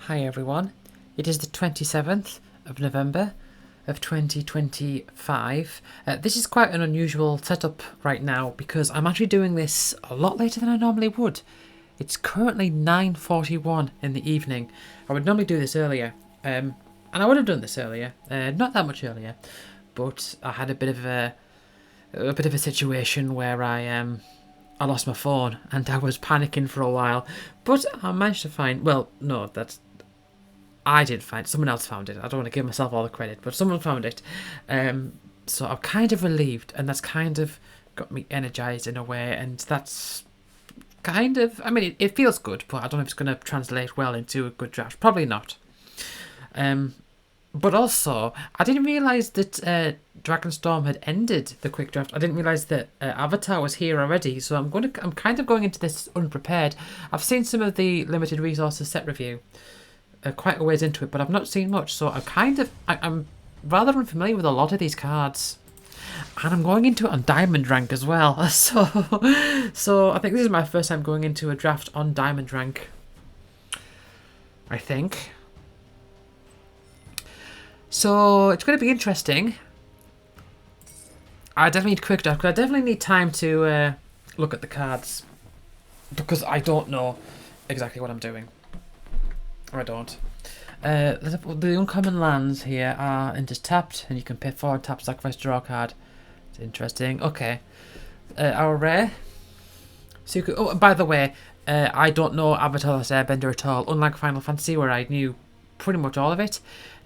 Hi everyone, it is the 27th of November of 2025. This is quite an unusual setup right now because I'm actually doing this a lot later than I normally would. It's currently 9:41 in the evening. I would normally do this earlier, and I would have done this earlier, not that much earlier, but I had a bit of a situation where I lost my phone and I was panicking for a while, but I managed to find. Well, no, I didn't find it. Someone else found it. I don't want to give myself all the credit, but someone found it. So I'm kind of relieved, and that's kind of got me energized in a way, and that's kind of. I mean, it feels good, but I don't know if it's going to translate well into a good draft. Probably not. But also, I didn't realise that Dragonstorm had ended the quick draft. I didn't realise that Avatar was here already, so I'm kind of going into this unprepared. I've seen some of the limited resources set review, quite a ways into it, but I've not seen much, so I'm rather unfamiliar with a lot of these cards, and I'm going into it on Diamond rank as well. So I think this is my first time going into a draft on Diamond rank. I think. So it's going to be interesting. I definitely need quick draft because I definitely need time to look at the cards because I don't know exactly what I'm doing. I don't. The uncommon lands here are just tapped, and you can pay 4 tap, sacrifice, draw a card. It's interesting. Okay. Our rare. Suku. Oh, by the way, I don't know Avatar: The Last Airbender at all. Unlike Final Fantasy, where I knew pretty much all of it,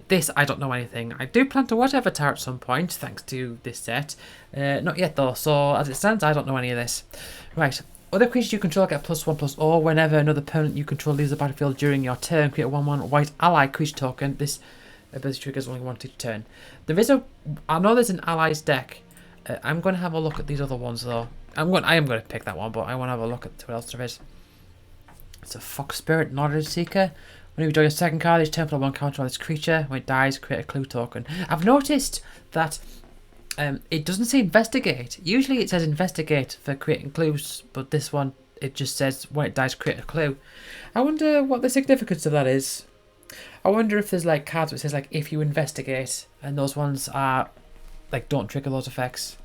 this I don't know anything. I do plan to watch Avatar at some point, thanks to this set. Not yet though. So as it stands, I don't know any of this. Right. Other creatures you control get +1/+0 whenever another opponent you control leaves the battlefield during your turn. Create a 1/1 white ally creature token. This ability triggers only once each turn. I know there's an allies deck. I'm going to have a look at these other ones though. I am going to pick that one, but I want to have a look at what else there is. It's a Fox Spirit, Knowledge Seeker. When you draw your second card, each turn put 1 counter on this creature. When it dies, create a clue token. I've noticed that it doesn't say investigate. Usually it says investigate for creating clues, but this one, it just says when it dies, create a clue. I wonder what the significance of that is. I wonder if there's like cards that says like if you investigate, and those ones are like don't trigger those effects.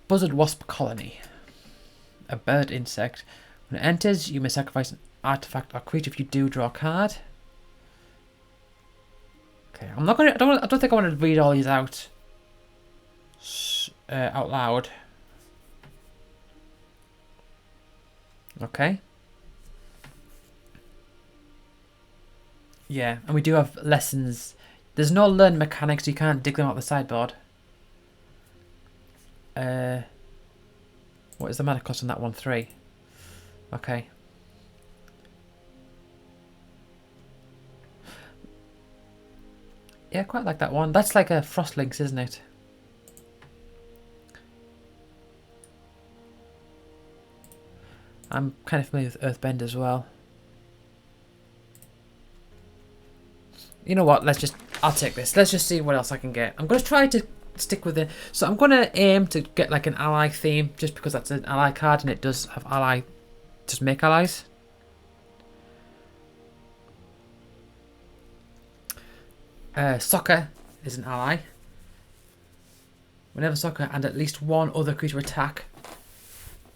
Buzzard Wasp Colony. A bird insect. When it enters, you may sacrifice an artifact or creature. If you do, draw a card. Okay, I'm not gonna. I don't think I want to read all these out loud. Okay. Yeah, and we do have lessons. There's no learn mechanics. You can't dig them out the sideboard. What is the mana cost on that one? 3. Okay. Yeah, I quite like that one. That's like a Frostlinks, isn't it? I'm kind of familiar with Earthbend as well. You know what? I'll take this. Let's just see what else I can get. I'm going to try to stick with it. So I'm going to aim to get like an ally theme, just because that's an ally card and it does have ally. Just make allies. Soccer is an ally. Whenever soccer and at least one other creature attack,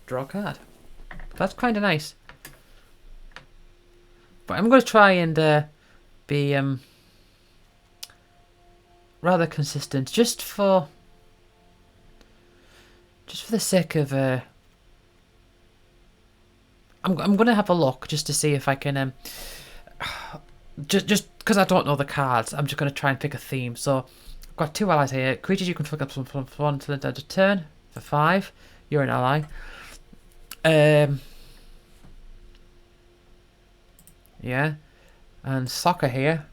draw a card. That's kind of nice. But I'm going to try and be rather consistent, just for the sake of I'm going to have a look just to see if I can just because I don't know the cards, I'm just going to try and pick a theme. So I've got 2 allies here. Creatures you can pick up from 1 to the end of turn for 5. You're an ally. Yeah, and soccer here.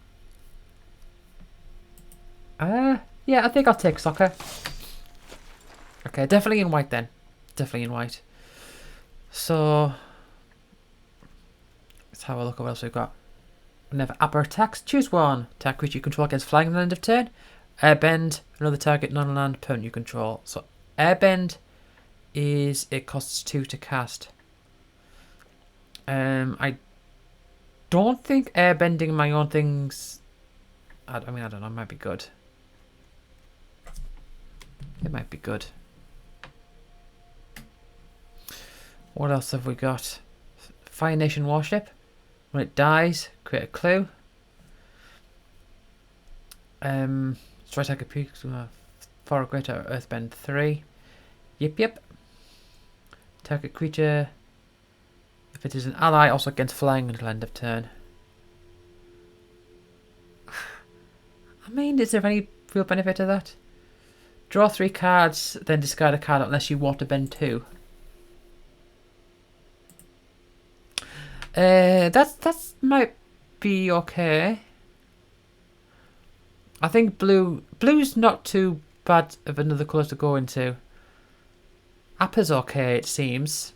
Yeah, I think I'll take soccer. Okay, definitely in white then. Definitely in white. So let's have a look at what else we've got. Whenever upper attacks, choose 1. Attack creature you control against flying at the end of turn. Airbend, another target non-land opponent you control. So Airbend it costs 2 to cast. I don't think airbending my own things... I mean, I don't know. It might be good. It might be good. What else have we got? Fire Nation Warship. When it dies, create a clue. Strike target peak for a greater Earthbend 3. Yep. Target creature. If it is an ally, also against flying until end of turn. I mean, is there any real benefit to that? Draw 3 cards, then discard a card unless you waterbend 2. That might be okay. I think blue's not too bad of another colour to go into. Appa's okay, it seems.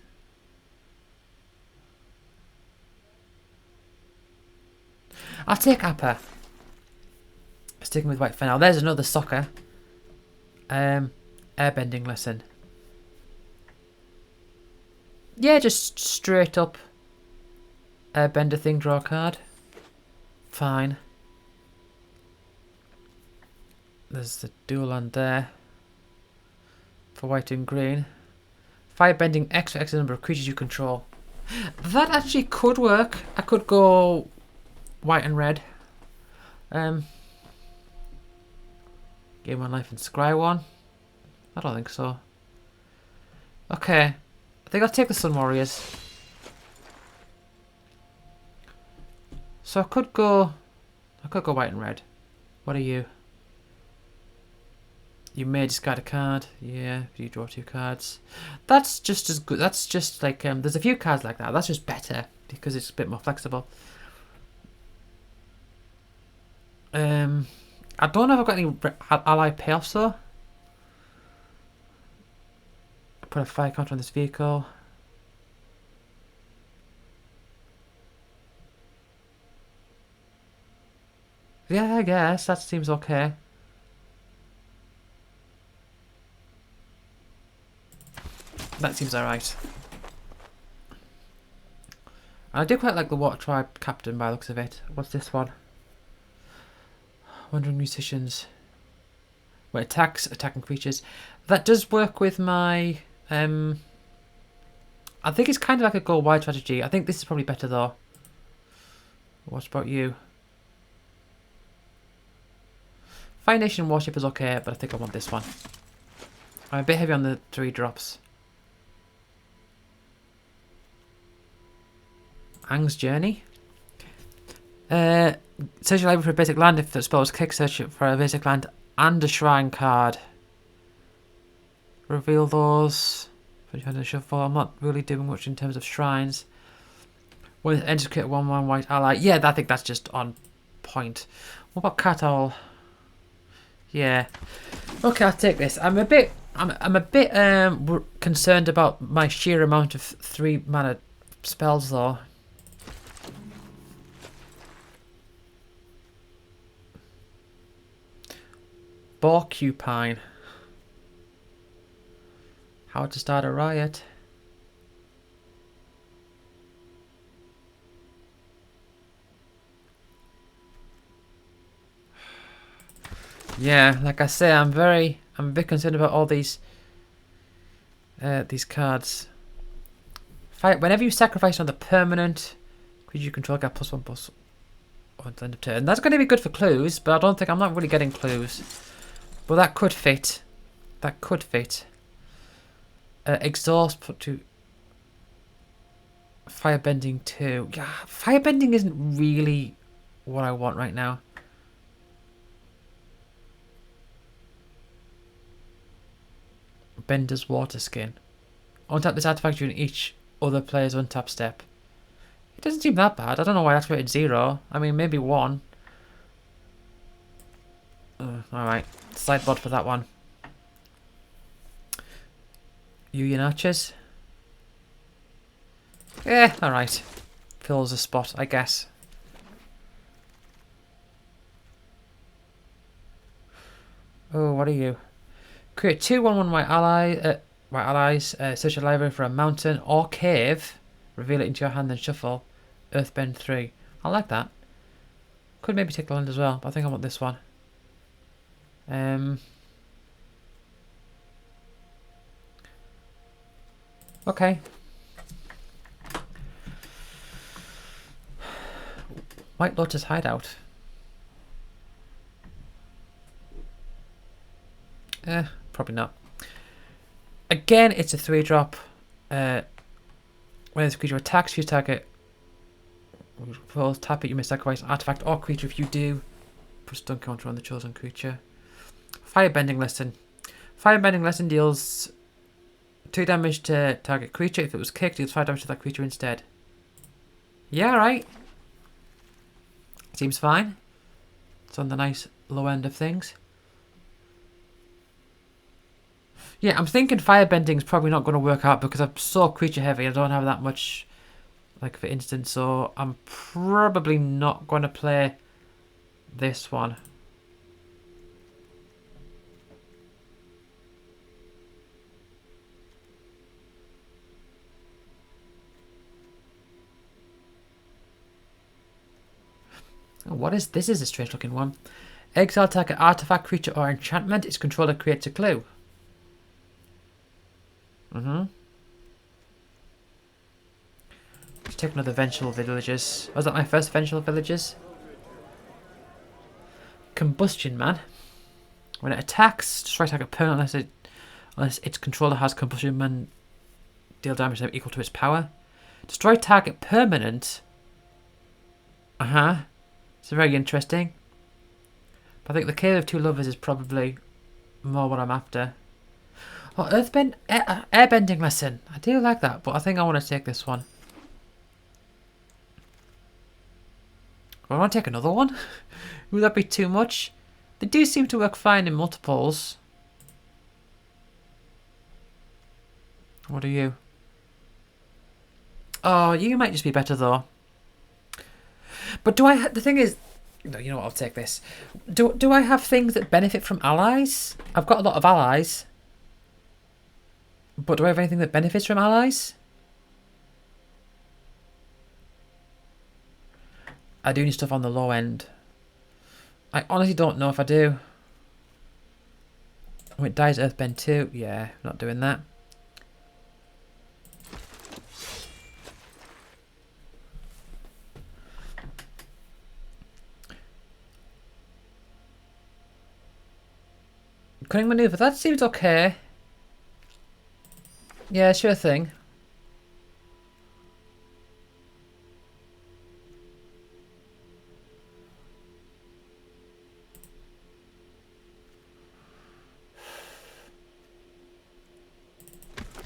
I'll take Appa. Sticking with white for now. There's another soccer. Airbending lesson. Yeah, just straight up airbender thing, draw a card. Fine. There's the dual land there. For white and green. Firebending X for X number of creatures you control. That actually could work. I could go white and red. Gain 1 life and scry 1. I don't think so. Okay. I think I'll take the Sun Warriors. So I could go white and red. What are you? You may discard a card. Yeah, you draw 2 cards. That's just as good. That's just like there's a few cards like that. That's just better because it's a bit more flexible. I don't know if I've got any ally payoffs though. Put a fire counter on this vehicle. Yeah, I guess that seems okay. That seems alright. I do quite like the Water Tribe Captain by the looks of it. What's this one? Wandering Musicians. When it attacks, attacking creatures. That does work with my... I think it's kind of like a go wide strategy. I think this is probably better though. What about you? Fire Nation Warship is okay, but I think I want this one. I'm a bit heavy on the 3 drops. Ang's Journey. Search your library for a basic land. If the spell is click, search for a basic land and a shrine card. Reveal those. Put your hand in the shuffle. I'm not really doing much in terms of shrines. When it enters, create 1/1 white ally. Yeah, I think that's just on point. What about Cat Owl? Yeah. Okay, I'll take this. I'm a bit concerned about my sheer amount of 3 mana spells though. Porcupine. How to start a riot. Yeah, like I say, I'm a bit concerned about all these cards. Whenever you sacrifice on the permanent, creature you control get +1/+1 at the end of turn. That's going to be good for clues, but I'm not really getting clues. But that could fit. That could fit. Exhaust, put to Firebending 2. Yeah, Firebending isn't really what I want right now. Bender's Water Skin. Untap this artifact during each other player's untap step. It doesn't seem that bad. I don't know why I activated 0. I mean, maybe 1. Alright, sideboard for that one. Union Archers. Yeah, alright. Fills a spot, I guess. Oh, what are you? Create 2/1/1 white allies. Search your library for a mountain or cave. Reveal it into your hand and shuffle. Earthbend 3. I like that. Could maybe take the land as well, but I think I want this one. Okay. White Lotus Hideout. Probably not. Again, it's a 3-drop. When this creature attacks, you target. Tap it, you may sacrifice an artifact or creature. If you do, put stun counter on the chosen creature. Firebending Lesson. Firebending Lesson deals 2 damage to target creature. If it was kicked, deals 5 damage to that creature instead. Yeah, right. Seems fine. It's on the nice low end of things. Yeah, I'm thinking firebending is probably not going to work out because I'm so creature heavy. I don't have that much, like, for instance. So I'm probably not going to play this one. Oh, what is this? Is a strange looking one. Exile target artifact, creature, or enchantment. Its controller creates a clue. Let's take another Vengeful Villages. Was that my first Vengeful Villages? Combustion Man. When it attacks, destroy target permanent unless its controller has Combustion Man. Deal damage equal to its power. Destroy target permanent. It's very interesting. But I think the Cave of Two Lovers is probably more what I'm after. Oh, Airbending Lesson. I do like that, but I think I want to take this one. I want to take another one? Would that be too much? They do seem to work fine in multiples. What are you? Oh, you might just be better though. But do I? The thing is, no, you know what? I'll take this. Do I have things that benefit from allies? I've got a lot of allies. But do I have anything that benefits from allies? I do need stuff on the low end. I honestly don't know if I do. Oh, it dies Earthbend too. Yeah, not doing that. Cunning Maneuver, that seems okay. Yeah, sure thing.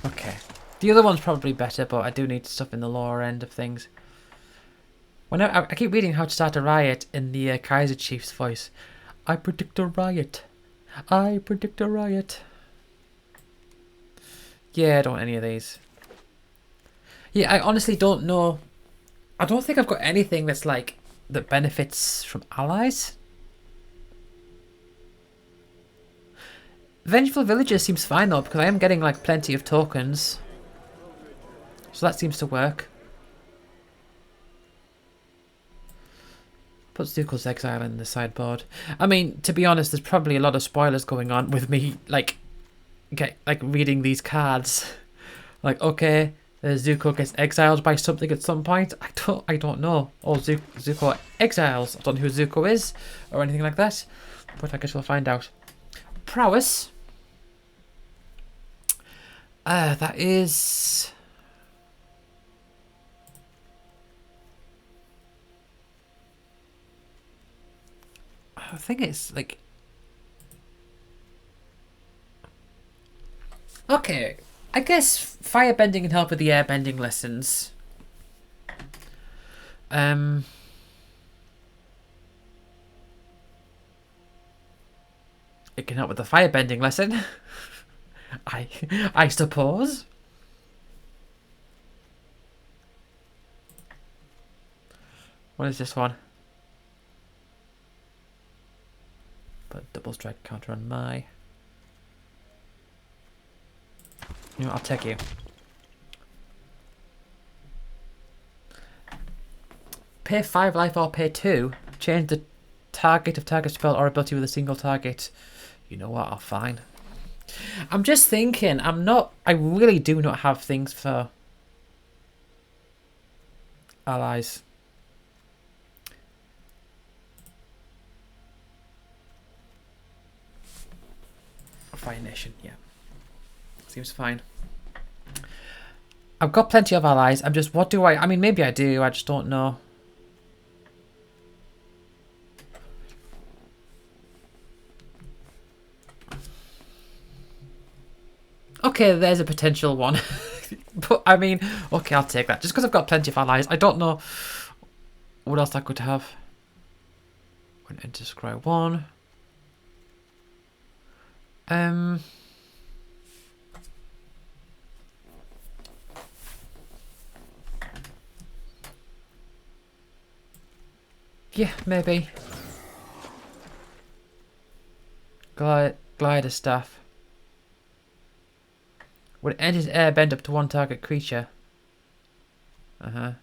Okay. The other one's probably better, but I do need stuff in the lower end of things. Whenever I keep reading How to Start a Riot in the Kaiser Chief's voice. I predict a riot. I predict a riot. Yeah, I don't want any of these. Yeah, I honestly don't know. I don't think I've got anything that's like that benefits from allies. Vengeful Villagers seems fine though, because I am getting like plenty of tokens. So that seems to work. Put Zuko's Exile in the sideboard. I mean, to be honest, there's probably a lot of spoilers going on with me like reading these cards. Like, okay, Zuko gets exiled by something at some point. I don't know. Or Zuko exiles. I don't know who Zuko is or anything like that. But I guess we'll find out. Prowess. That is... I think it's like... Okay, I guess firebending can help with the airbending lessons. It can help with the firebending lesson. I suppose. What is this one? But double strike counter on my... You know, I'll take you. pay 5 life or pay 2. Change the target of target spell or ability with a single target. You know what? I'll fine. I'm just thinking. I really do not have things for allies. Fire Nation, yeah. Seems fine. I've got plenty of allies. I'm just, what do I mean, maybe I do. I just don't know. Okay, there's a potential one. But, I mean, okay, I'll take that. Just because I've got plenty of allies. I don't know what else I could have. Went into scry 1. Yeah, maybe. Glider staff. When it enters Airbender up to 1 target creature. Okay,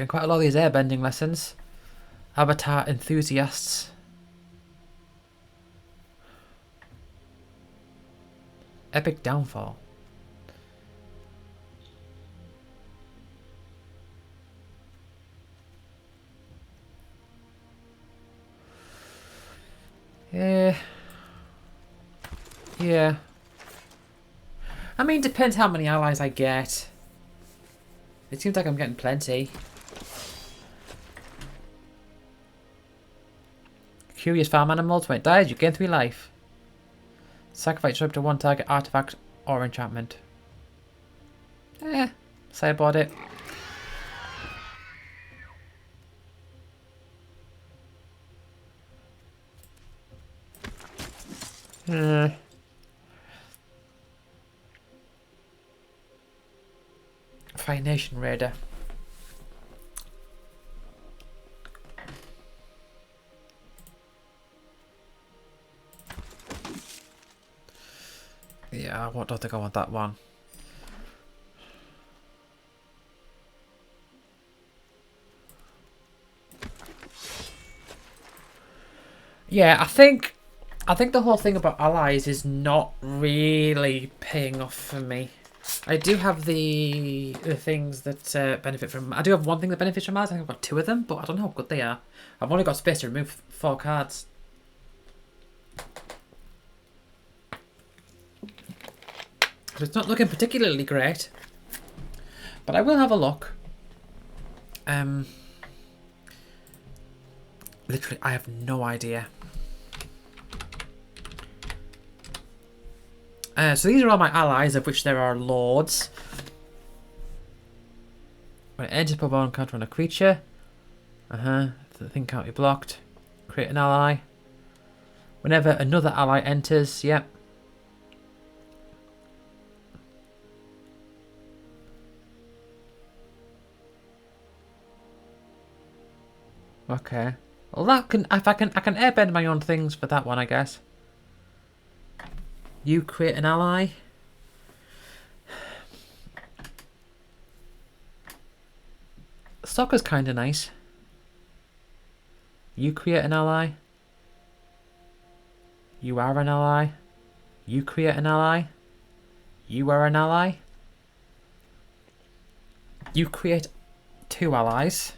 quite a lot of these airbending lessons. Avatar enthusiasts. Epic downfall. Yeah. I mean, depends how many allies I get. It seems like I'm getting plenty. Curious farm animals. When it dies, you gain 3 life. Sacrifice up to 1 target artifact or enchantment. Say about it. Fire Nation Raider. Yeah, I don't think I want that one. Yeah, I think the whole thing about allies is not really paying off for me. I do have the things that benefit from... I do have one thing that benefits from allies. I think I've got 2 of them, but I don't know how good they are. I've only got space to remove 4 cards. It's not looking particularly great. But I will have a look. Literally, I have no idea. So these are all my allies, of which there are lords. When it enters put 1 encounter on a creature. The thing can't be blocked. Create an ally. Whenever another ally enters, yep. Okay. Well, that can I can airbend my own things for that one, I guess. You create an ally. Soccer's kind of nice. You create an ally. You are an ally. You create an ally. You are an ally. You create 2 allies.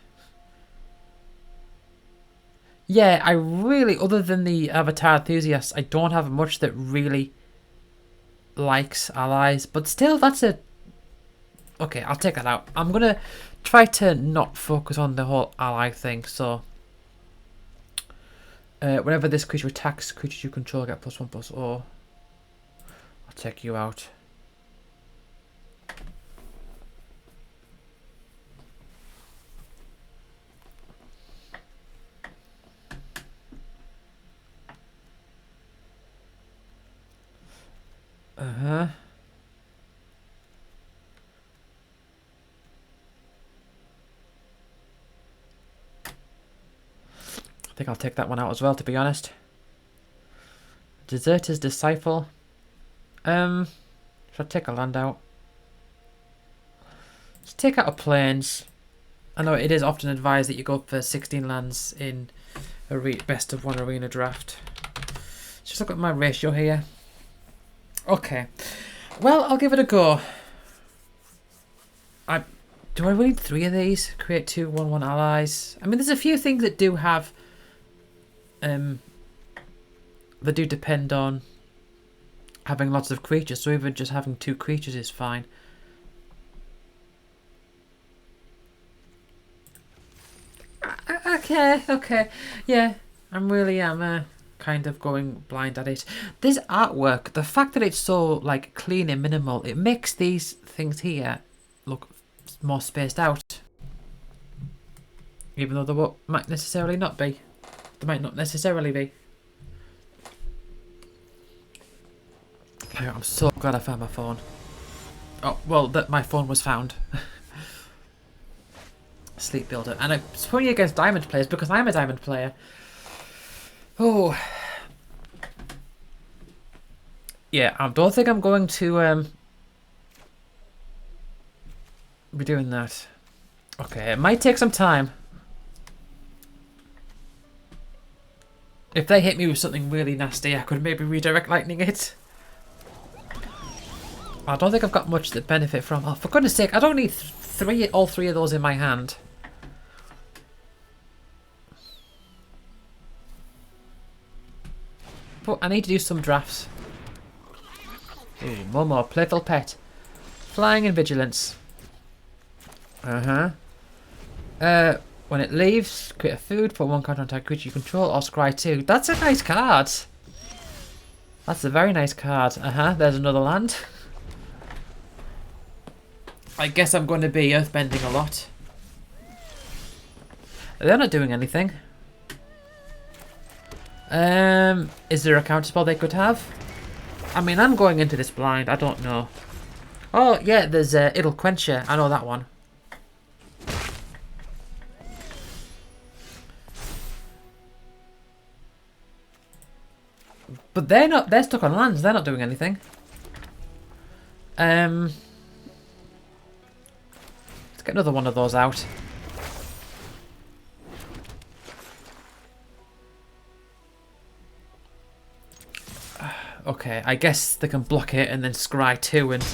Yeah, I really, other than the Avatar enthusiasts, I don't have much that really likes allies. But still, that's a... Okay, I'll take that out. I'm going to try to not focus on the whole ally thing. So, whenever this creature attacks, creatures you control get +1/+0. I'll take you out. I think I'll take that one out as well, to be honest. Deserter's Disciple. Should I take a land out? Let's take out a Plains. I know it is often advised that you go for 16 lands in a best of one arena draft. Just look at my ratio here. Okay. Well, I'll give it a go. Do I really need 3 of these? Create 2 1/1 allies. I mean, there's a few things that do have that do depend on having lots of creatures, so even just having 2 creatures is fine. Okay. Yeah, I'm really kind of going blind at it. This artwork, the fact that it's so like clean and minimal, it makes these things here look more spaced out. Even though they might necessarily not be. They might not necessarily be. I'm so glad I found my phone. Oh, well, that my phone was found. Sleep Builder. And it's putting against diamond players because I'm a diamond player. Oh. Yeah, I don't think I'm going to be doing that. Okay, it might take some time. If they hit me with something really nasty, I could maybe redirect lightning it. I don't think I've got much to benefit from. Oh, for goodness sake, I don't need all three of those in my hand. But I need to do some drafts. Ooh, one more. Playful Pet. Flying and Vigilance. When it leaves, create a food, put 1 counter on target creature you control, or scry 2. That's a nice card. That's a very nice card. There's another land. I guess I'm going to be earthbending a lot. They're not doing anything. Is there a counterspell they could have? I mean, I'm going into this blind. I don't know. Oh, yeah, there's It'll Quencher. I know that one. But they're not. They're stuck on lands. They're not doing anything. Let's get another one of those out. Okay, I guess they can block it and then scry 2 and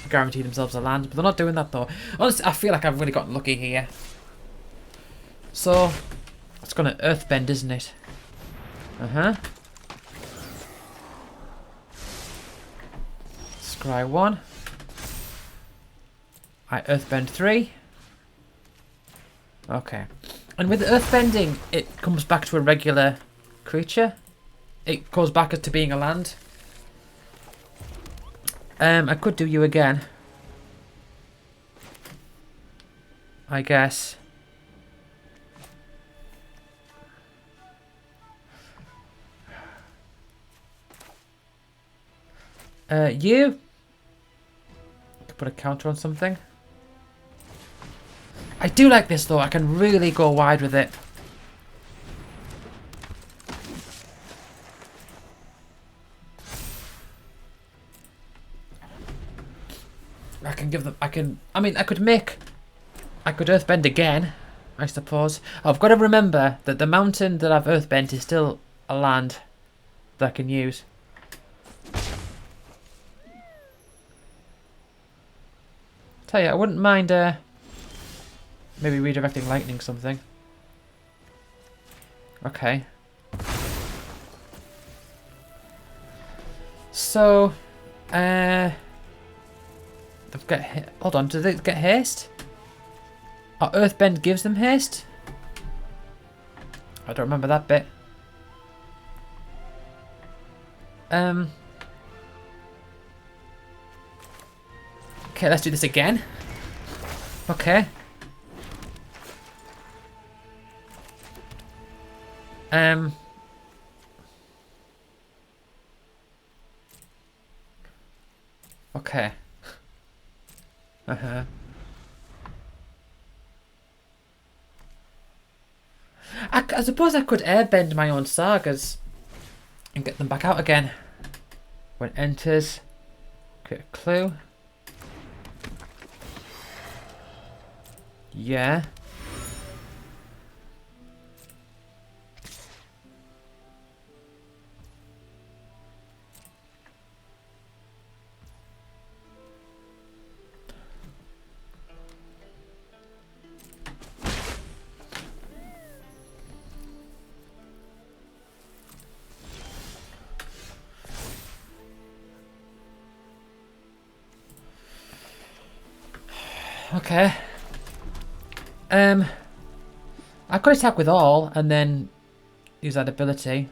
guarantee themselves a land, but they're not doing that though. Honestly, I feel like I've really gotten lucky here. So, it's gonna earthbend, isn't it? Scry 1. I earthbend 3. Okay. And with the earthbending, it comes back to a regular creature. It goes back to being a land. I could do you again. I guess. You could put a counter on something. I do like this though. I can really go wide with it. I can give them. I mean, I could earthbend again, I suppose. I've got to remember that the mountain that I've earthbent is still a land that I can use. Tell you, I wouldn't mind maybe redirecting lightning something. Okay. So, they've got. Hold on, do they get haste? Oh, earthbend gives them haste? I don't remember that bit. Okay, let's do this again. Okay. Okay. I suppose I could airbend my own sagas. and get them back out again. When it enters, create a clue. Yeah. Okay. I could attack with all and then use that ability.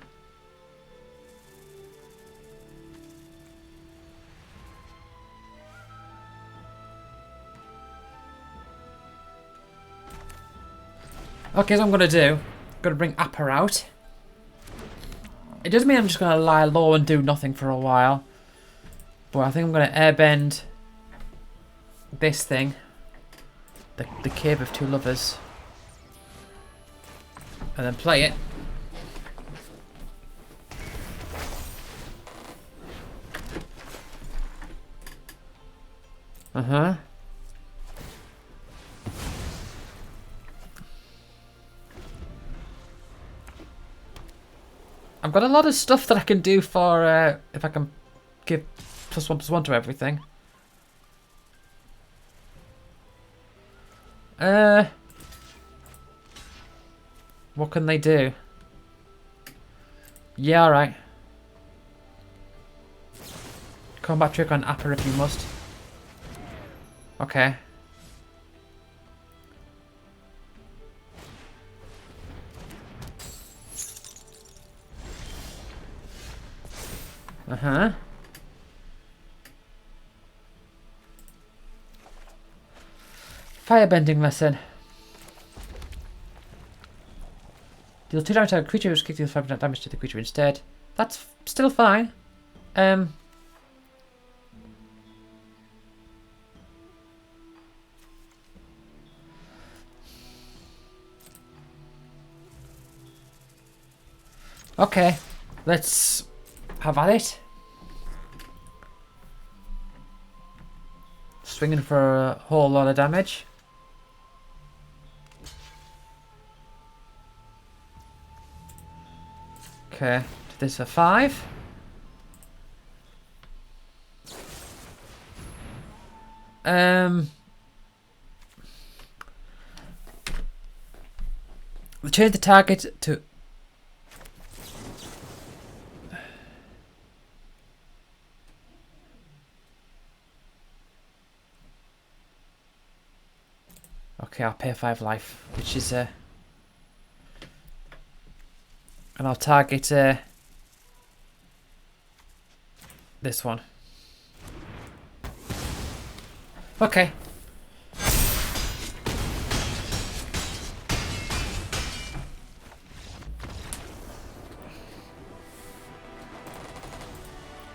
Okay, so I'm gonna do. Gonna bring Appa out. It doesn't mean I'm just gonna lie low and do nothing for a while. But I think I'm gonna airbend this thing. The Cave of Two Lovers. And then play it. Uh-huh. I've got a lot of stuff that I can do for, if I can give +1/+1 to everything. What can they do? Yeah, alright. Combat trick on Appa if you must. Okay. Uh-huh. Firebending lesson. Deal 2 damage to a creature which deals 5% damage to the creature instead. That's still fine. Okay, let's have at it. Swinging for a whole lot of damage. Okay, this for 5. Change the target to. Okay, I'll pay 5 life, which is and I'll target this one. Okay.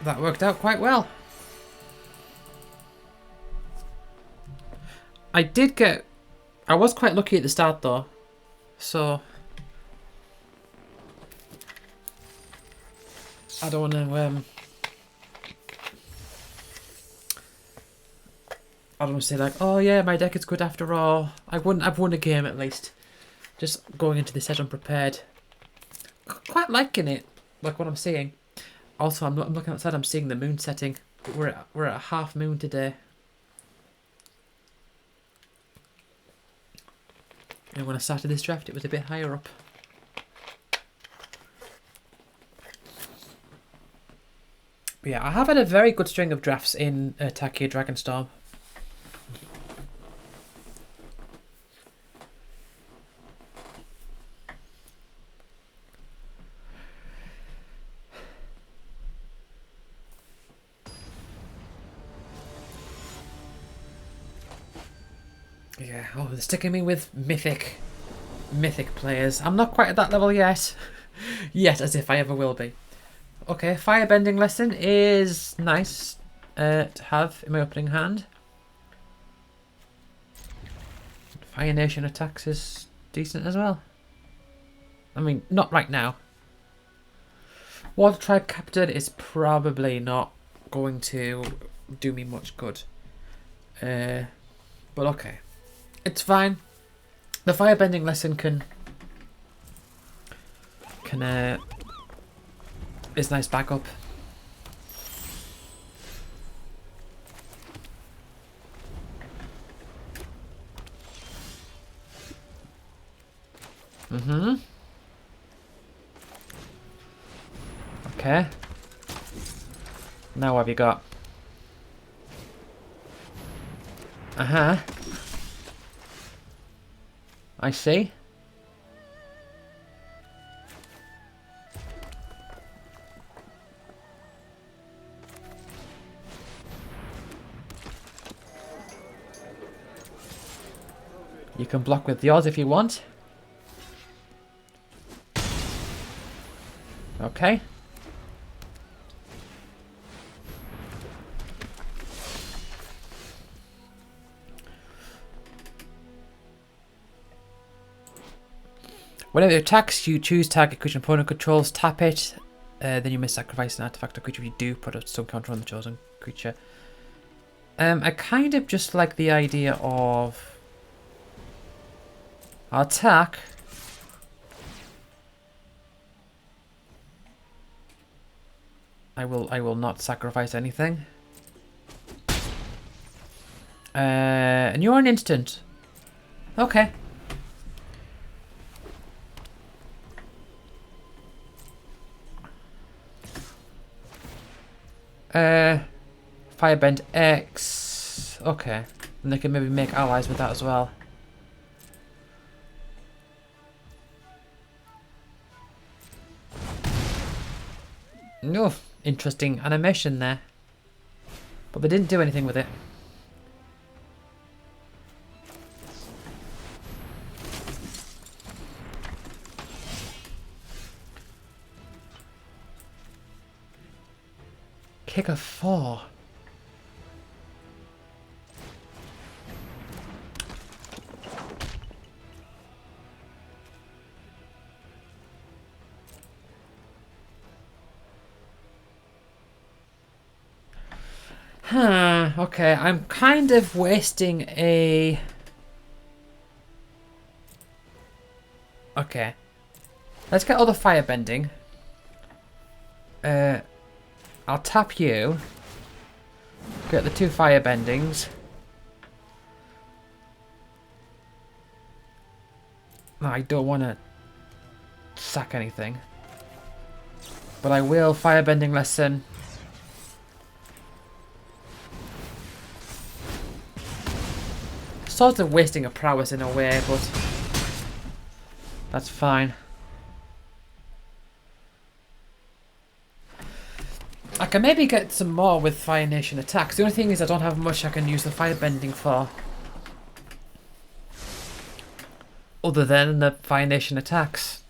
That worked out quite well. I was quite lucky at the start though, so I don't want to I don't want to say like, oh yeah, my deck is good after all. I've won a game at least. Just going into this set unprepared. Quite liking it, like what I'm seeing. Also, I'm looking outside. I'm seeing the moon setting. We're at a half moon today. And when I started this draft, it was a bit higher up. But yeah, I have had a very good string of drafts in Taki Dragonstorm. Yeah, oh, they're sticking me with mythic players. I'm not quite at that level yet. Yet, as if I ever will be. Okay, firebending lesson is nice to have in my opening hand. Fire Nation attacks is decent as well. I mean, not right now. Water Tribe Captain is probably not going to do me much good. But okay. It's fine. The firebending lesson can is nice backup. Okay. Now what have you got? I see. You can block with yours if you want. Okay. Whenever it attacks, you choose target creature opponent controls, tap it, then you may sacrifice an artifact or creature. If you do, put a stone counter on the chosen creature. I kind of just like the idea of attack. I will not sacrifice anything. And you're an instant. Okay. Firebend X. Okay. And they can maybe make allies with that as well. No, interesting animation there. But they didn't do anything with it. Kick of 4. Okay, I'm kind of wasting a... Okay. Let's get all the firebending. I'll tap you. Get the 2 firebendings. I don't want to sack anything. But I will firebending lesson. Sort of wasting a prowess in a way, but that's fine. I can maybe get some more with Fire Nation attacks. The only thing is I don't have much I can use the firebending for. Other than the Fire Nation attacks.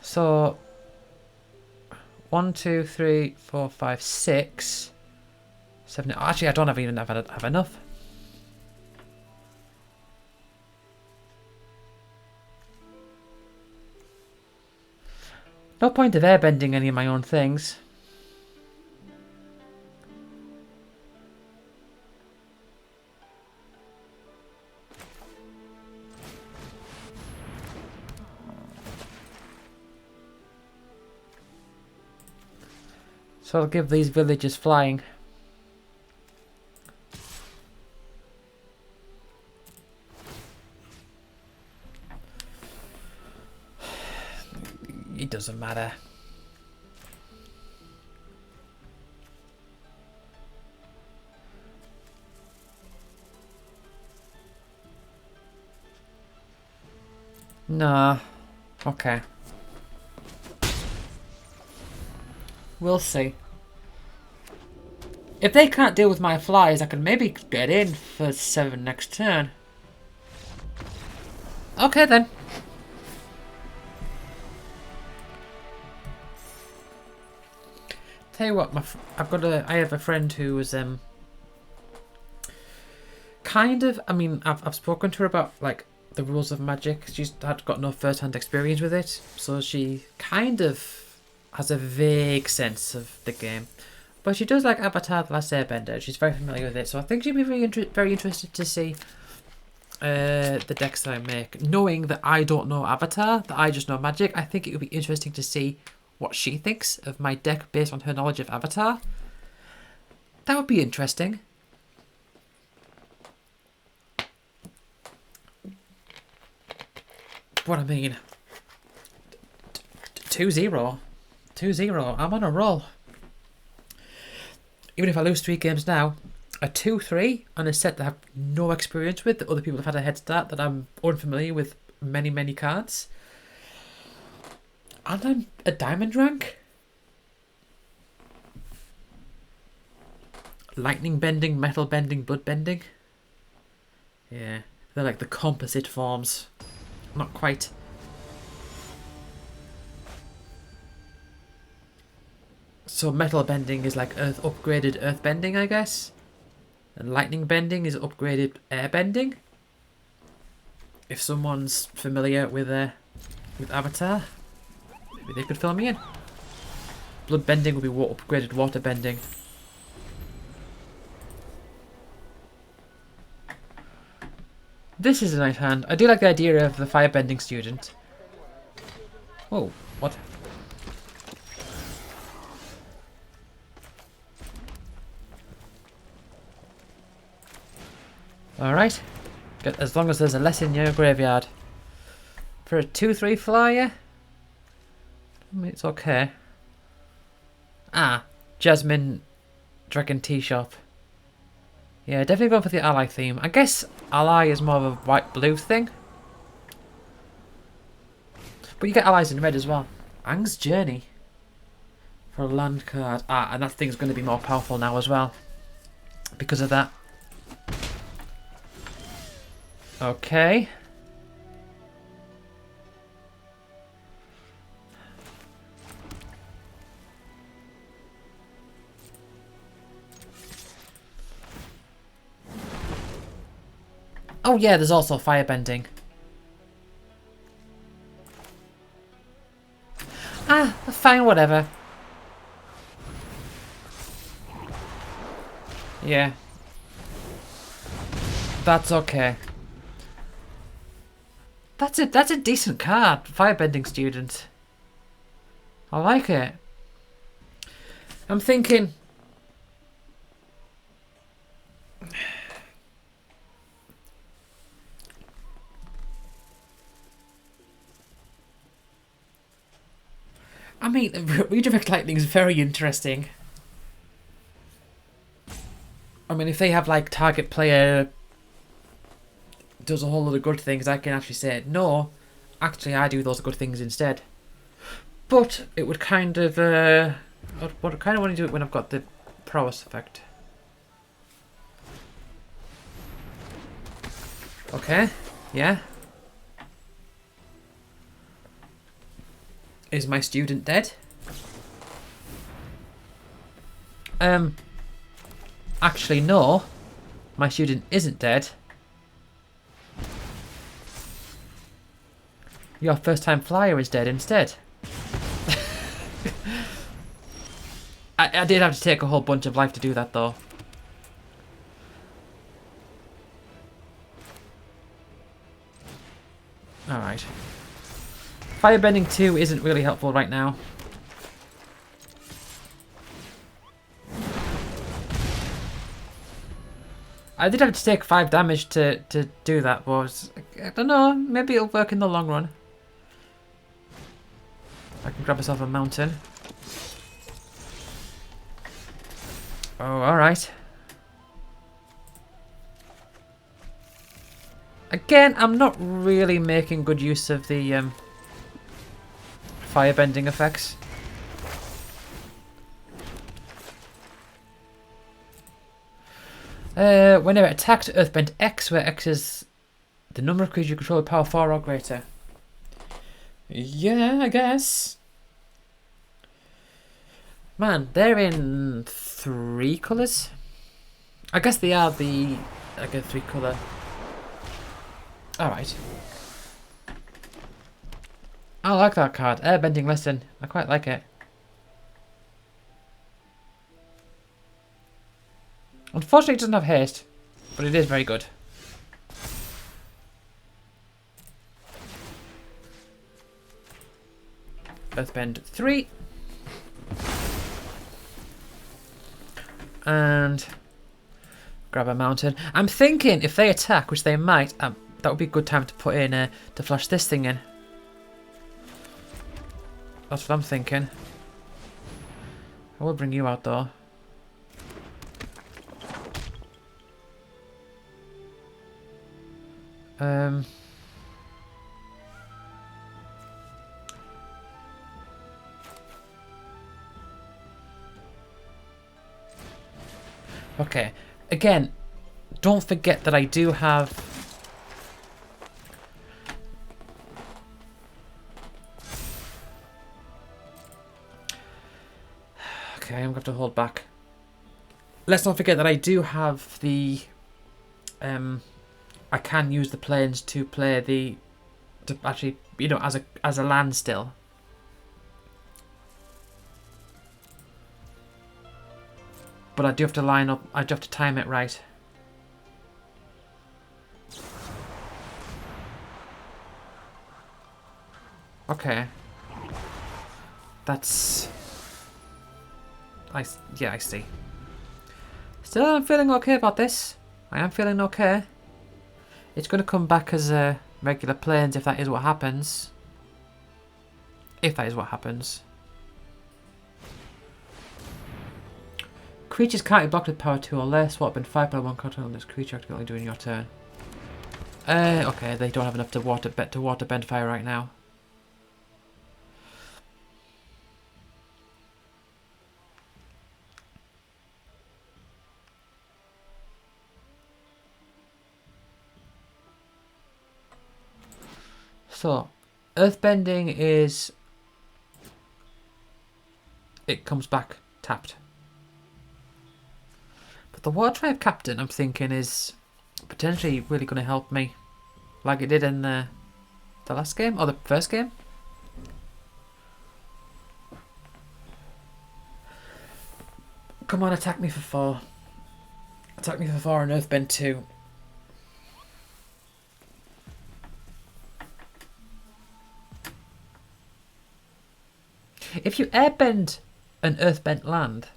So 1, 2, 3, 4, 5, 6, 7. Actually, I don't even have enough. No point of airbending any of my own things. So I'll give these villagers flying. It doesn't matter. Nah. Okay. We'll see. If they can't deal with my flies, I can maybe get in for 7 next turn. Okay then. Tell you what, I have a friend who was kind of, I mean, I've spoken to her about like the rules of Magic. She's had got no first-hand experience with it, so she kind of has a vague sense of the game. But she does like Avatar: The Last Airbender. She's very familiar with it, so I think she'd be very interested to see the decks that I make. Knowing that I don't know Avatar, that I just know Magic, I think it would be interesting to see what she thinks of my deck based on her knowledge of Avatar. That would be interesting. What I mean, 2-0. 2-0. I'm on a roll. Even if I lose 3 games now, a 2-3 on a set that I have no experience with, that other people have had a head start, that I'm unfamiliar with many, many cards. And I'm a diamond rank. Lightning bending, metal bending, blood bending. Yeah, they're like the composite forms. Not quite. So metal bending is like upgraded earth bending, I guess. And lightning bending is upgraded air bending. If someone's familiar with Avatar, maybe they could fill me in. Blood bending would be upgraded water bending. This is a nice hand. I do like the idea of the firebending student. Oh, what? Alright. As long as there's a less in your graveyard. For a 2-3 flyer, I mean, it's okay. Ah, Jasmine Dragon Tea Shop. Yeah, definitely going for the ally theme. I guess ally is more of a white-blue thing. But you get allies in red as well. Ang's Journey. For a land card. Ah, and that thing's going to be more powerful now as well. Because of that. Okay. Oh yeah, there's also firebending. Ah, fine, whatever. Yeah. That's okay. That's a decent card, firebending student. I like it. I'm thinking... I mean, redirect lightning is very interesting. I mean, if they have like target player does a whole lot of good things, I can actually say no. Actually, I do those good things instead. But it would kind of what I kind of want to do it when I've got the prowess effect. Okay, yeah. Is my student dead? Actually, no. My student isn't dead. Your first time flyer is dead instead. I did have to take a whole bunch of life to do that though. Alright. Firebending 2 isn't really helpful right now. I did have to take 5 damage to do that, but I don't know, maybe it'll work in the long run. I can grab myself a mountain. Oh, alright. Again, I'm not really making good use of the firebending effects. Whenever attacked, Earthbend X, where X is the number of creatures you control with power 4 or greater. Yeah, I guess. Man, they're in 3 colours. I guess they are the like a 3-colour. Alright. I like that card. Airbending Lesson. I quite like it. Unfortunately, it doesn't have haste, but it is very good. Earthbend 3. And grab a mountain. I'm thinking if they attack, which they might, that would be a good time to put in to flush this thing in. That's what I'm thinking. I will bring you out though. Okay. Again, don't forget that I do have... Okay, I'm going to have to hold back. Let's not forget that I do have the... I can use the planes to play the... to actually, you know, as a land still. But I do have to line up, I do have to time it right. Okay. That's... yeah, I see. Still, I'm feeling okay about this. I am feeling okay. It's going to come back as regular planes if that is what happens. If that is what happens. Creatures can't be blocked with power 2 or less. What been 5 by 1 control on this creature actively during your turn? Okay, they don't have enough to water bend fire right now. So, earthbending is... it comes back tapped. But the Water Tribe Captain, I'm thinking, is potentially really going to help me. Like it did in the last game, or the first game. Come on, attack me for 4. Attack me for 4 and earthbend 2. If you airbend an earthbent land,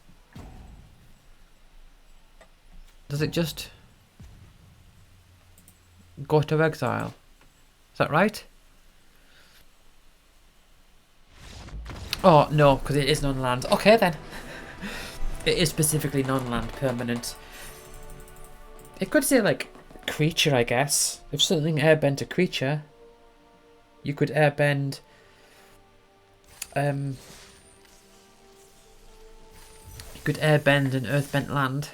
does it just go to exile? Is that right? Oh, no, because it is non-land. Okay, then. It is specifically non-land permanent. It could say, like, creature, I guess. If something airbend a creature, you could airbend... you could airbend an earthbent land.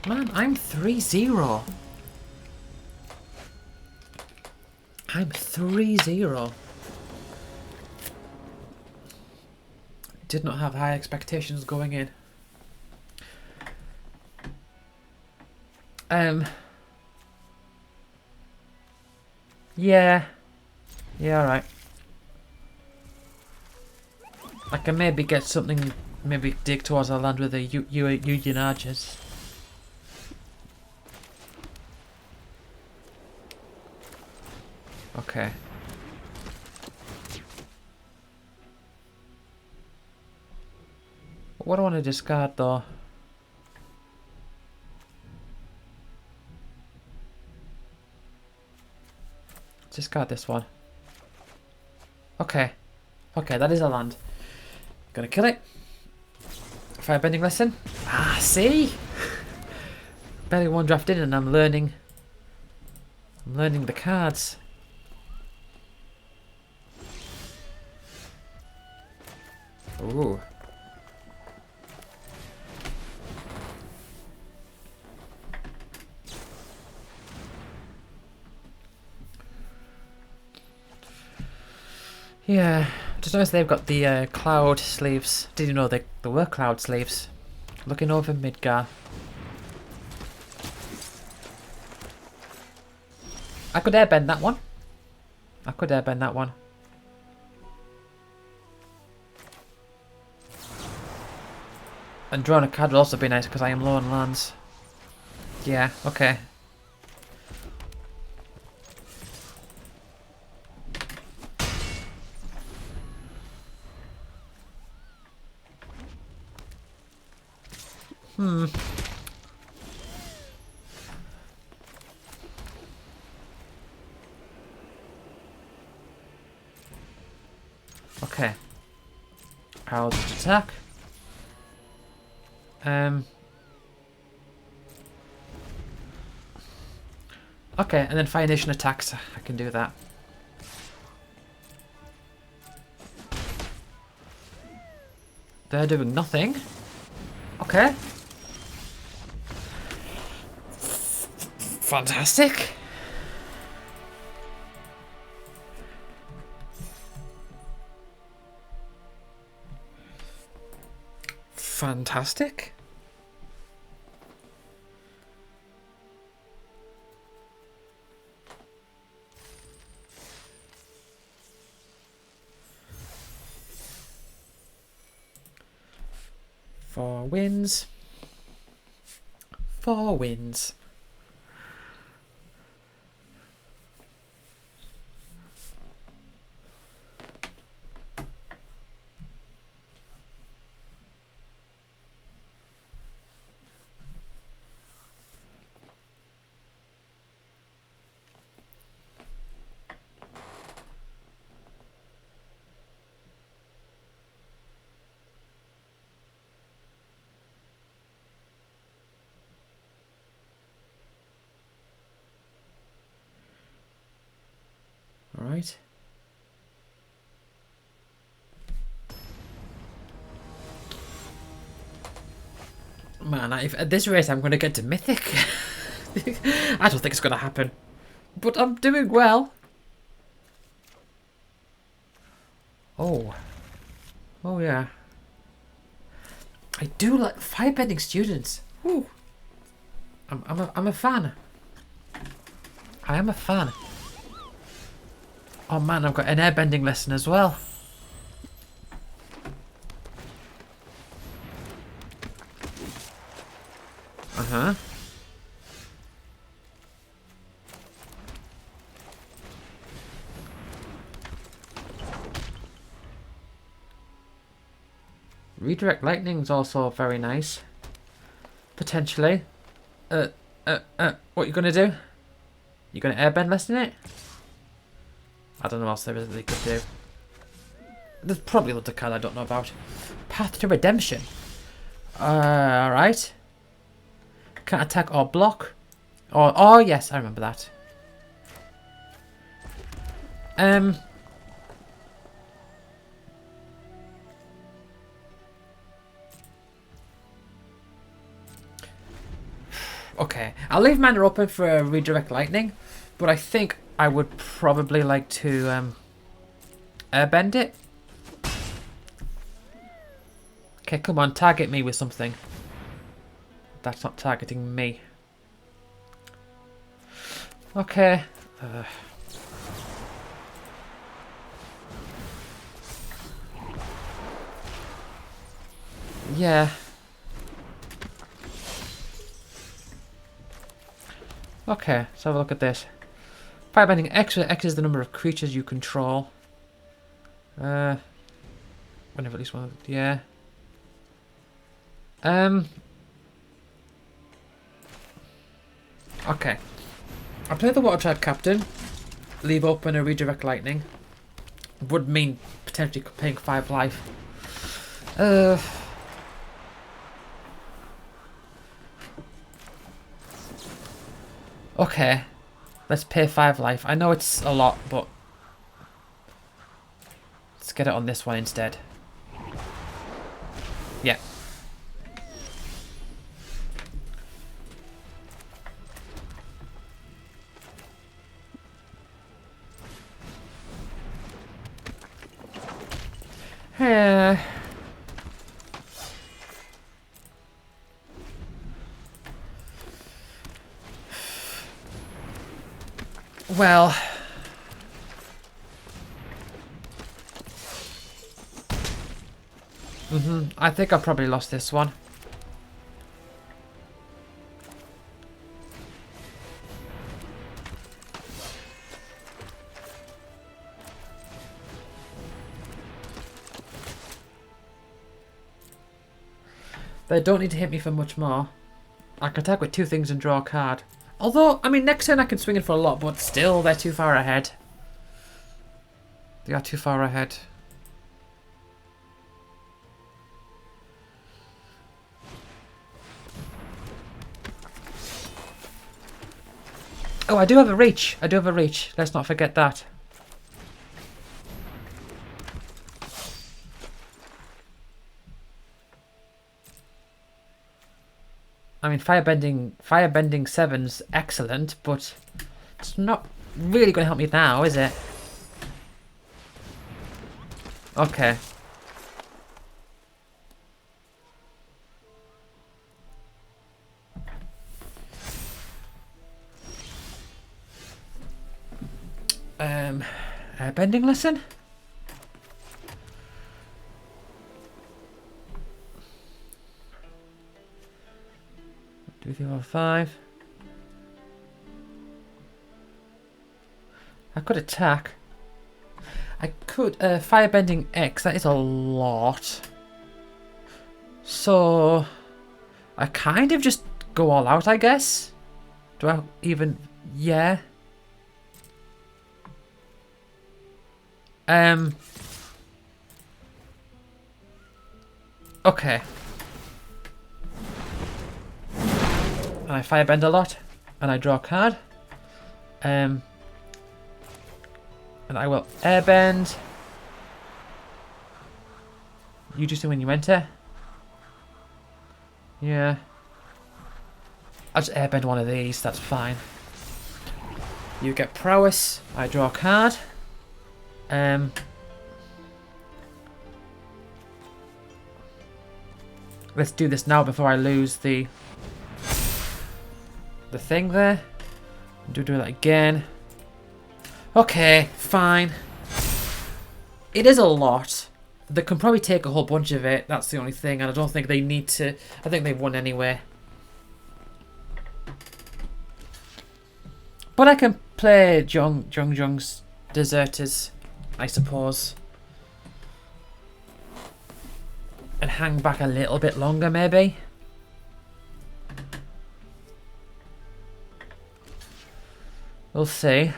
Man, I'm 3-0. I'm 3-0. Did not have high expectations going in. Yeah. Yeah, alright. I can maybe get something, maybe dig towards our land with the Union Archers. Okay. What do I want to discard though? Discard this one. Okay. Okay, that is a land. Gonna kill it. Firebending lesson. Ah, see? Barely one draft in and I'm learning. I'm learning the cards. Ooh. Yeah, Just noticed they've got the cloud sleeves. Did you know there were cloud sleeves? Looking over Midgar. I could airbend that one. I could airbend that one. And drawing a card would also be nice because I am low on lands. Yeah, okay. Okay. I'll just attack. Okay, and then Fire Nation attacks. I can do that. They're doing nothing. Okay. Fantastic. Fantastic. Four wins. 4 wins. All right. Man, at this rate, I'm going to get to Mythic. I don't think it's going to happen. But I'm doing well. Oh. Oh, yeah. I do like firebending students. Ooh. I'm a fan. I am a fan. Oh man, I've got an airbending lesson as well. Uh-huh. Redirect lightning's also very nice. Potentially. What you gonna do? You gonna airbend lesson it? I don't know what else there is that they could do. There's probably lots of cards I don't know about. Path to Redemption. Alright. Can't attack or block. Oh yes, I remember that. Okay, I'll leave mana open for a redirect lightning, but I think I would probably like to airbend it. Okay, come on, target me with something. That's not targeting me. Okay. Yeah. Okay, let's have a look at this. Firebending X, where X is the number of creatures you control. Whenever at least one, yeah. Okay. I play the Water Tribe Captain. Leave open a redirect lightning. Would mean potentially paying 5 life. Okay. Let's pay 5 life. I know it's a lot, but let's get it on this one instead. Yeah. Well, I think I probably lost this one. They don't need to hit me for much more. I can attack with 2 things and draw a card. Although, I mean, next turn I can swing it for a lot, but still, they're too far ahead. They are too far ahead. Oh, I do have a reach. I do have a reach. Let's not forget that. I mean, firebending 7's excellent, but it's not really going to help me now, is it? Okay. Airbending lesson? Do the other 5. I could attack. I could firebending X. That is a lot. So I kind of just go all out, I guess. Do I even? Yeah. Okay. And I firebend a lot, and I draw a card. And I will airbend. You just do when you enter. Yeah. I'll just airbend one of these, that's fine. You get prowess. I draw a card. Let's do this now before I lose the thing there. Do that again. Okay, fine. It is a lot. They can probably take a whole bunch of it. That's the only thing, and I don't think they need to. I think they won anyway. But I can play Jung's Deserters, I suppose. And hang back a little bit longer, maybe. We'll see.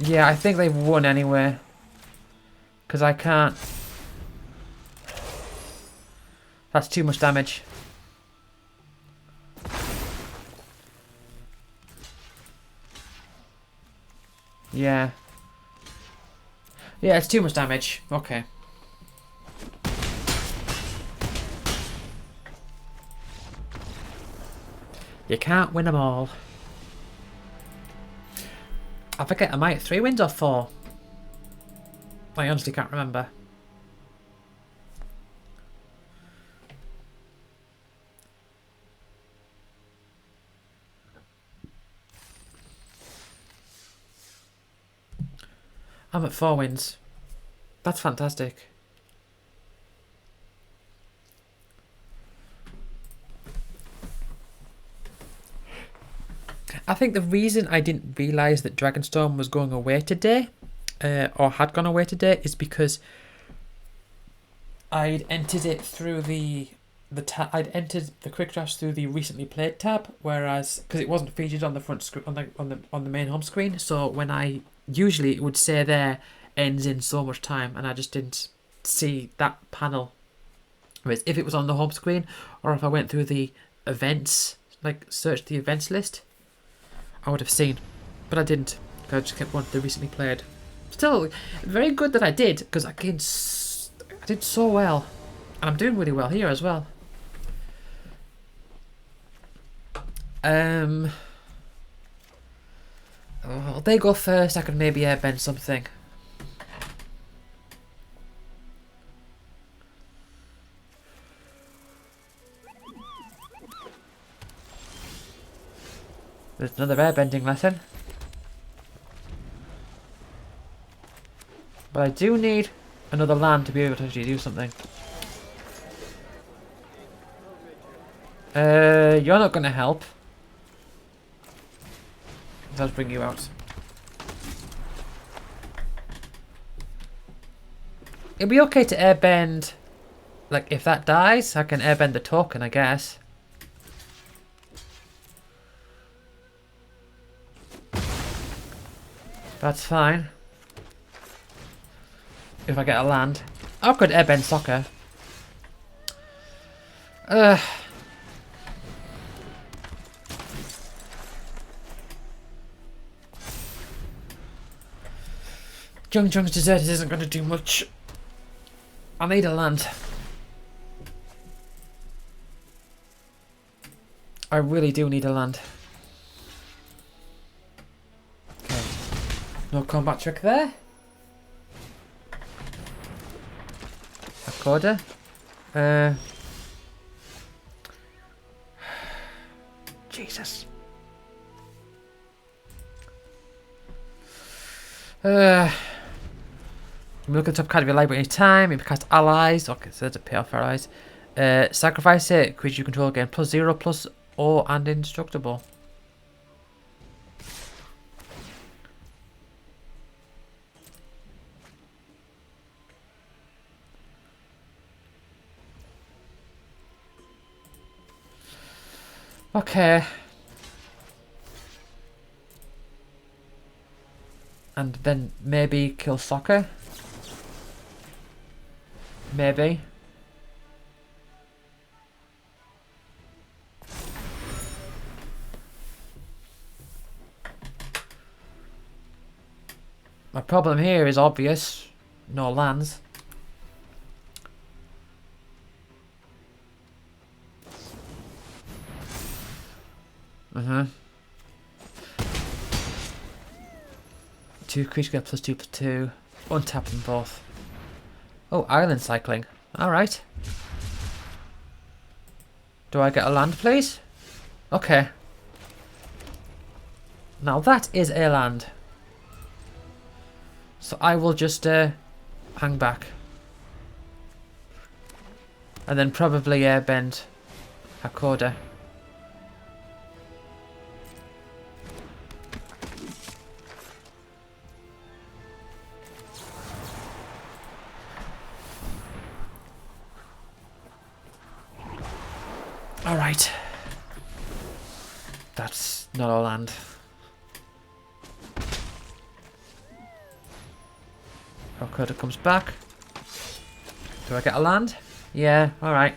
Yeah, I think they've won anyway. Because I can't. That's too much damage. Yeah. Yeah, it's too much damage. Okay. You can't win them all. I forget, am I at 3 wins or 4? I honestly can't remember. I'm at 4 wins. That's fantastic. I think the reason I didn't realise that Dragonstorm was going away today, or had gone away today, is because I'd entered it through I'd entered the quick draft through the recently played tab, whereas because it wasn't featured on the front screen on the main home screen. So when I usually it would say there ends in so much time, and I just didn't see that panel. Whereas if it was on the home screen, or if I went through the events, like searched the events list, I would have seen, but I didn't. I just kept one of the recently played. Still, very good that I did, because I did so well. And I'm doing really well here as well. Oh, they go first. I could maybe airbend something. There's another airbending lesson. But I do need another land to be able to actually do something. You're not going to help. Let's bring you out. It'd be okay to airbend. Like, if that dies, I can airbend the token, I guess. That's fine. If I get a land. I could airbend soccer. Jung's Deserted isn't going to do much. I need a land. I really do need a land. Okay. No combat trick there. A quarter. Jesus. You look at the top card of your library anytime. You cast allies. Okay, so that's a payoff for allies. Sacrifice it. Creature you control again. +0, +0, and indestructible. Okay. And then maybe kill soccer. Maybe. My problem here is obvious. No lands. Two creatures get +2/+2. Untap them both. Oh, island cycling. Alright. Do I get a land, please? Okay. Now that is a land. So I will just hang back. And then probably airbend Hakoda. Alright. That's not a land. Hakoda comes back. Do I get a land? Yeah, alright.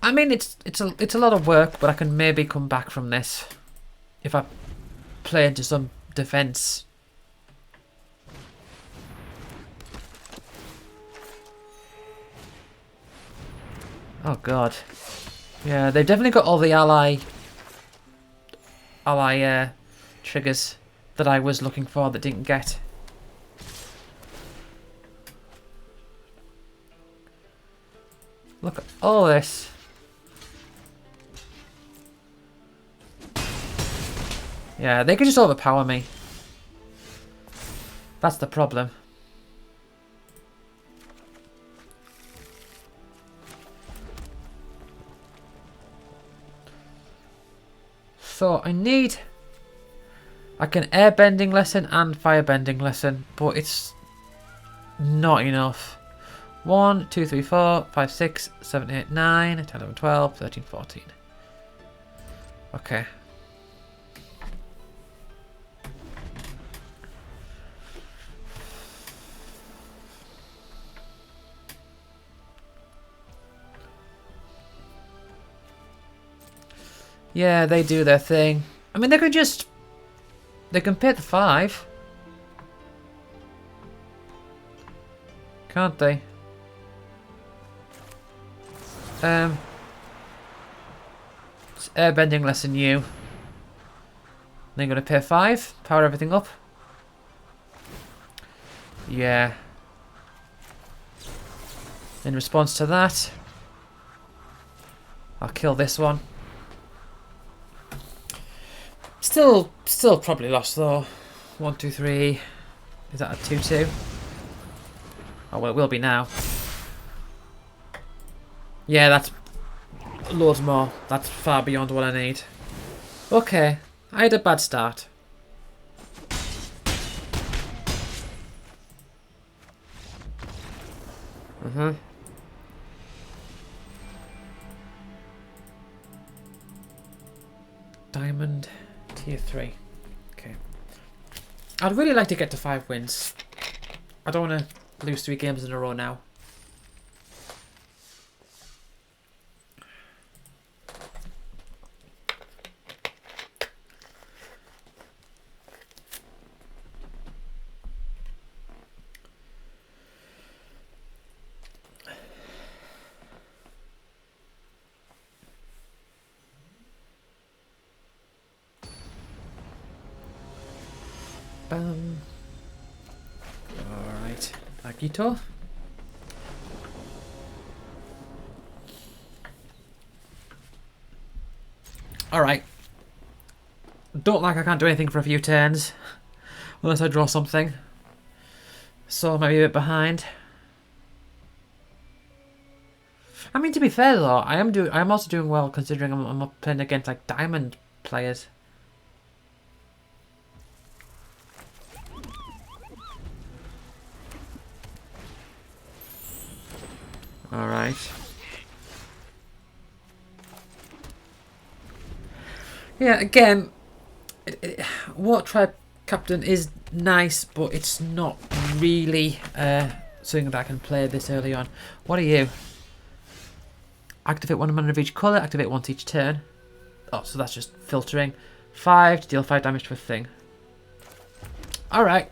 I mean, it's a lot of work, but I can maybe come back from this if I play into some defense. Oh god. Yeah, they've definitely got all the ally triggers that I was looking for that didn't get. Look at all this. Yeah, they could just overpower me. That's the problem. So I need like an airbending lesson and firebending lesson, but it's not enough. 1, 2, 3, 4, 5, 6, 7, 8, 9, 10, 11, 12, 13, 14. Okay. Yeah, they do their thing. I mean, they could just... They can pay the 5. Can't they? It's airbending less than you. They're going to pay 5. Power everything up. Yeah. In response to that, I'll kill this one. Still probably lost though. 1, 2, 3. Is that a 2-2? Oh well, it will be now. Yeah, that's loads more. That's far beyond what I need. Okay, I had a bad start. Diamond tier 3. Okay. I'd really like to get to 5 wins. I don't want to lose 3 games in a row now. Bam. Alright. Agito. Alright. Don't like I can't do anything for a few turns. Unless I draw something. So maybe a bit behind. I mean, to be fair though, I am also doing well considering I'm up playing against like diamond players. Alright. Yeah, again, Water Tribe Captain is nice, but it's not really something that I can play this early on. What are you? Activate 1 mana of each colour, activate once each turn. Oh, so that's just filtering. 5 to deal 5 damage to a thing. Alright.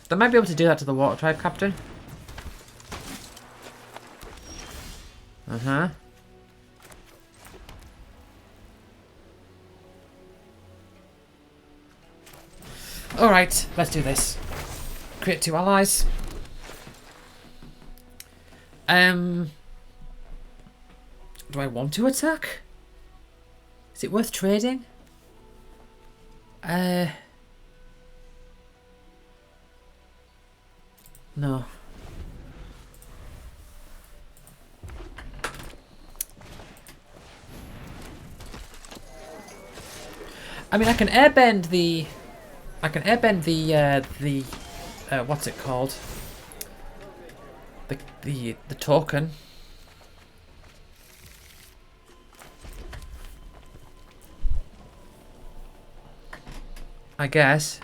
They might be able to do that to the Water Tribe Captain. Uh-huh. Alright, let's do this. Create 2 allies. Do I want to attack? Is it worth trading? No. I mean, I can airbend the what's it called? The token. I guess.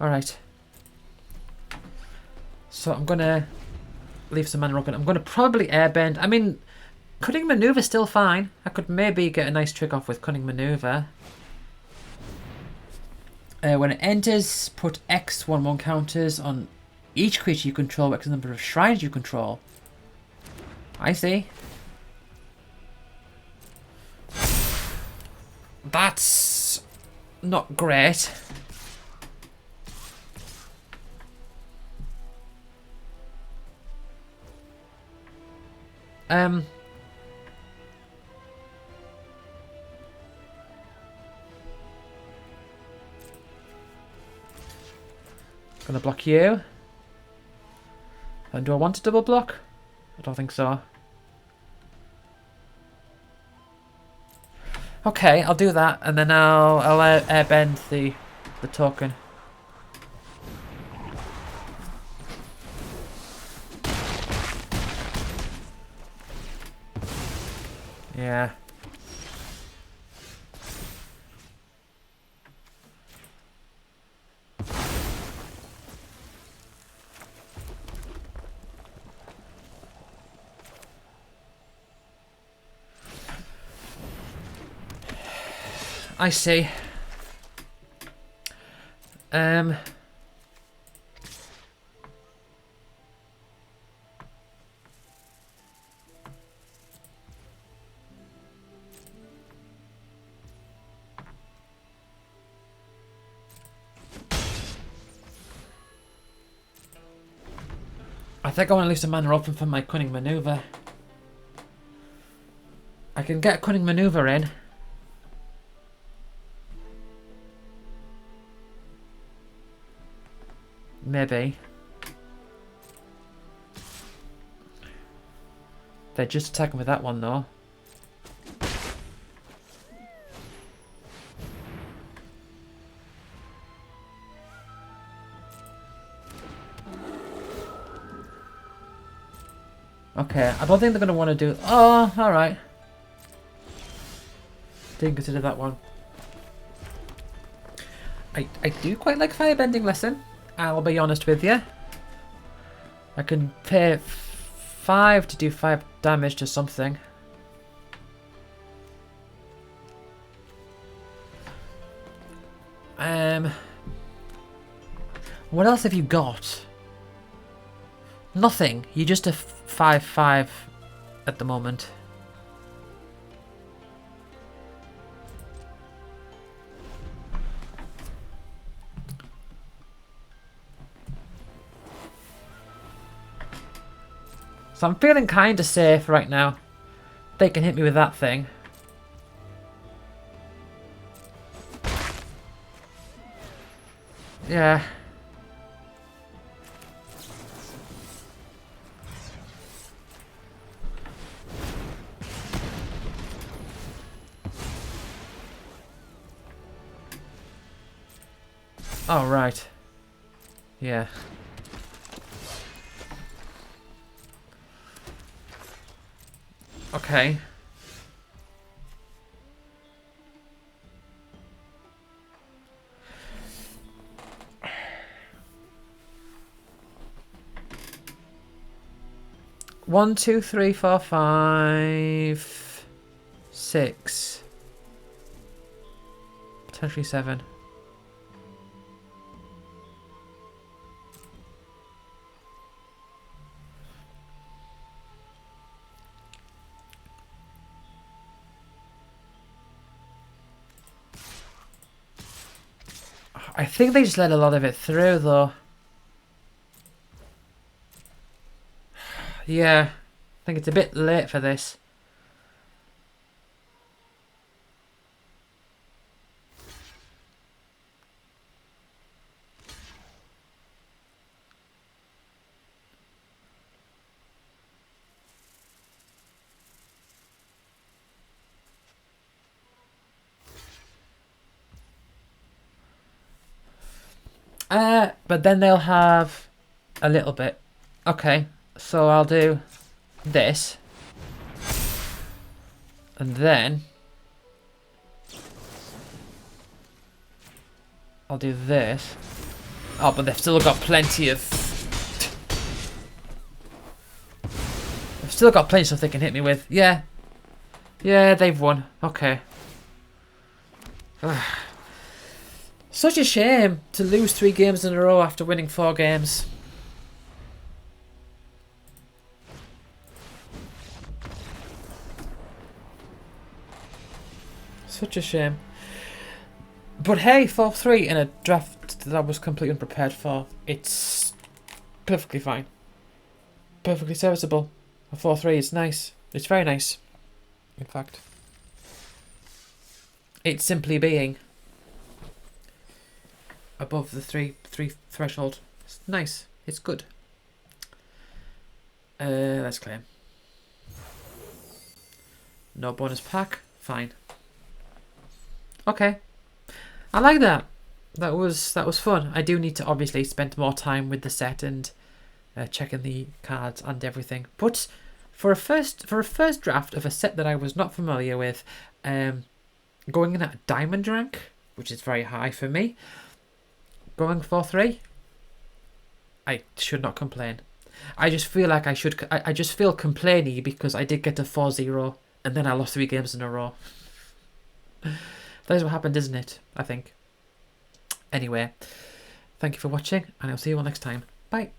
Alright. So I'm gonna leave some mana open. I'm gonna probably airbend. I mean, Cunning Maneuver's still fine. I could maybe get a nice trick off with Cunning Maneuver. When it enters, put X 1/1 counters on each creature you control, X number of shrines you control. I see. That's not great. Gonna block you. And do I want to double block? I don't think so. Okay, I'll do that, and then I'll airbend the token. Yeah. I see. I think I want to leave some mana open for my cunning maneuver. I can get cunning maneuver in. Maybe. They're just attacking with that one though. Okay, I don't think they're going to want to do... Oh, alright. Didn't consider that one. I do quite like Firebending Lesson. I'll be honest with you. I can pay 5 to do 5 damage to something. What else have you got? Nothing. You're just a 5/5 at the moment. So I'm feeling kind of safe right now. They can hit me with that thing. Yeah. Oh, right. Yeah. Okay. One, two, three, four, 5, 6. Potentially 7. I think they just let a lot of it through, though. Yeah, I think it's a bit late for this. But then they'll have a little bit. Okay, so I'll do this. And then I'll do this. Oh, but they've still got plenty of... They've still got plenty of stuff they can hit me with. Yeah. Yeah, they've won. Okay. Such a shame to lose 3 games in a row after winning 4 games. Such a shame. But hey, 4-3 in a draft that I was completely unprepared for. It's perfectly fine. Perfectly serviceable. A 4-3 is nice. It's very nice. In fact. It's simply being above the 3 threshold. It's nice. It's good. Let's claim. No bonus pack. Fine. Okay. I like that. That was fun. I do need to obviously spend more time with the set and checking the cards and everything. But for a first draft of a set that I was not familiar with, going in at diamond rank, which is very high for me, going 4-3, I should not complain. I just feel like I should. I just feel complainy because I did get to 4-0 and then I lost 3 games in a row. That is what happened, isn't it? I think. Anyway, thank you for watching, and I'll see you all next time. Bye.